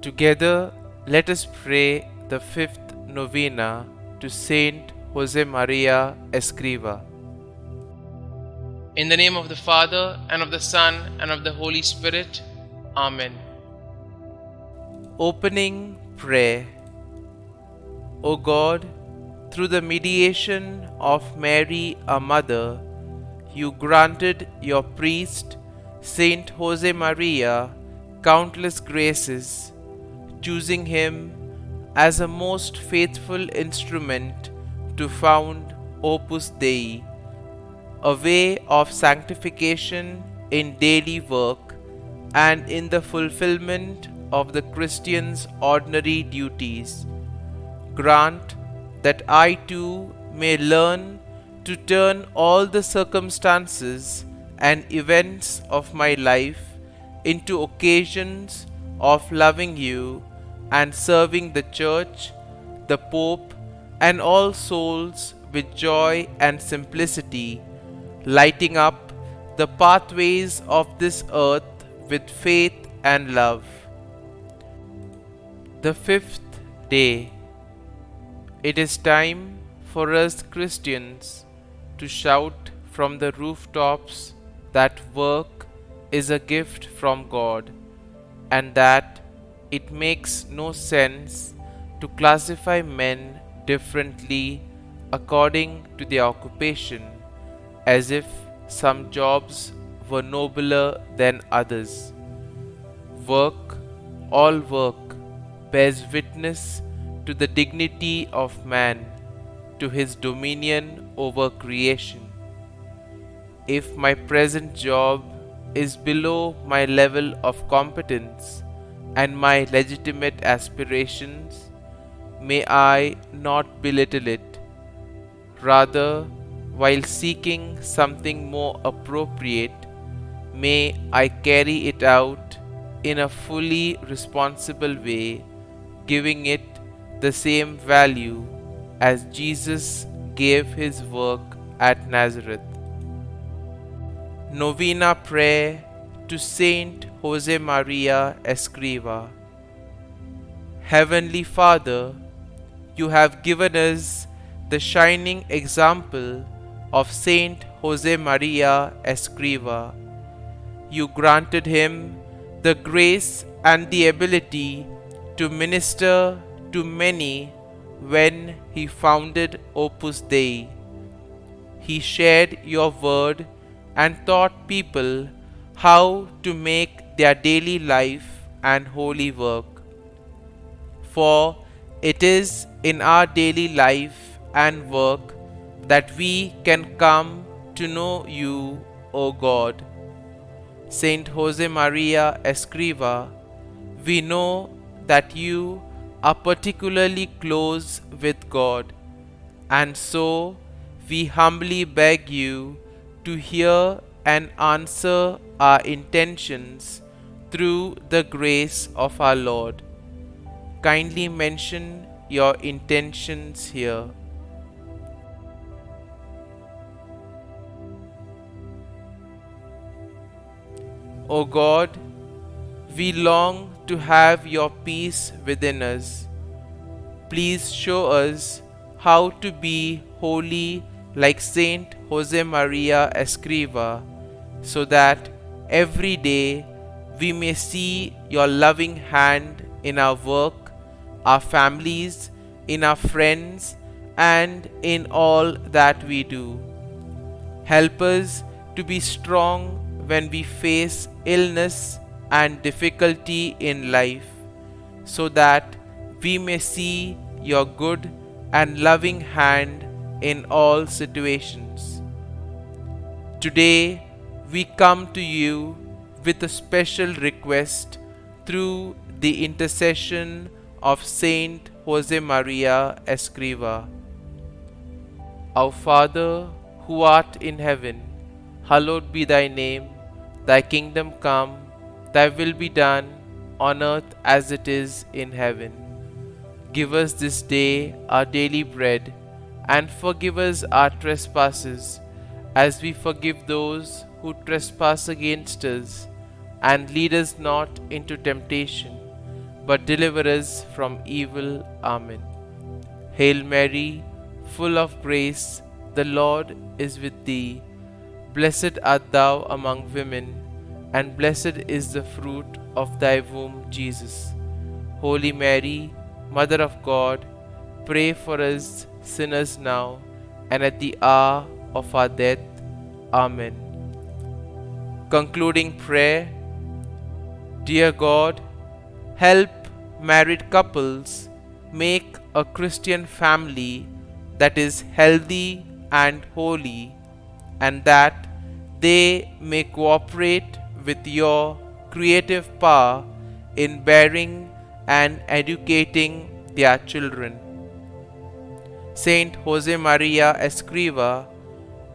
Together, let us pray the fifth novena to Saint Josemaria Escriva. In the name of the Father, and of the Son, and of the Holy Spirit. Amen. Opening Prayer. O God, through the mediation of Mary, our Mother, you granted your priest, Saint Josemaria, countless graces, choosing him as a most faithful instrument to found Opus Dei, a way of sanctification in daily work and in the fulfillment of the Christian's ordinary duties. Grant that I too may learn to turn all the circumstances and events of my life into occasions of loving you and serving the Church, the Pope, and all souls with joy and simplicity, lighting up the pathways of this earth with faith and love. The fifth day. It is time for us Christians to shout from the rooftops that work is a gift from God, and that it makes no sense to classify men differently according to their occupation, as if some jobs were nobler than others. Work, all work, bears witness to the dignity of man, to his dominion over creation. If my present job is below my level of competence and my legitimate aspirations, may I not belittle it. Rather, while seeking something more appropriate, may I carry it out in a fully responsible way, giving it the same value as Jesus gave his work at Nazareth. Novena Prayer to Saint Josemaria Escriva. Heavenly Father, you have given us the shining example of Saint Josemaria Escriva. You granted him the grace and the ability to minister to many when he founded Opus Dei. He shared your word and taught people how to make their daily life and holy work. For it is in our daily life and work that we can come to know you, O God. Saint Josemaria Escriva, we know that you are particularly close with God, and so we humbly beg you to hear and answer our intentions through the grace of our Lord. Kindly mention your intentions here. O God, we long to have your peace within us. Please show us how to be holy like Saint Josemaria Escriva, so that every day we may see your loving hand in our work, our families, in our friends, and in all that we do. Help us to be strong when we face illness and difficulty in life, so that we may see your good and loving hand in all situations. Today we come to you with a special request through the intercession of Saint Josemaria Escriva. Our Father, who art in heaven, hallowed be thy name. Thy kingdom come, thy will be done, on earth as it is in heaven. Give us this day our daily bread, and forgive us our trespasses, as we forgive those who trespass against us. And lead us not into temptation, but deliver us from evil. Amen. Hail Mary, full of grace, the Lord is with thee. Blessed art thou among women, and blessed is the fruit of thy womb, Jesus. Holy Mary, Mother of God, pray for us sinners now and at the hour of our death. Amen. Concluding prayer. Dear God, help married couples make a Christian family that is healthy and holy, and that they may cooperate with your creative power in bearing and educating their children. St Josemaria Escriva,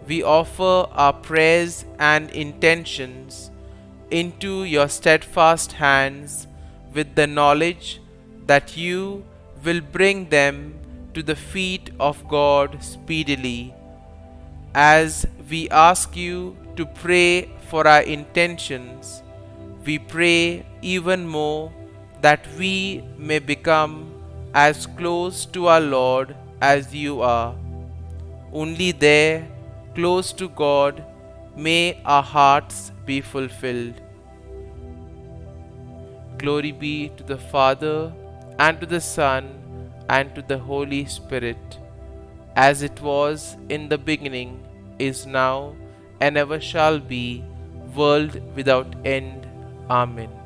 we offer our prayers and intentions into your steadfast hands with the knowledge that you will bring them to the feet of God speedily. As we ask you to pray for our intentions, we pray even more that we may become as close to our Lord as you are. Only there, close to God, may our hearts be fulfilled. Glory be to the Father, and to the Son, and to the Holy Spirit, as it was in the beginning, is now, and ever shall be, world without end. Amen.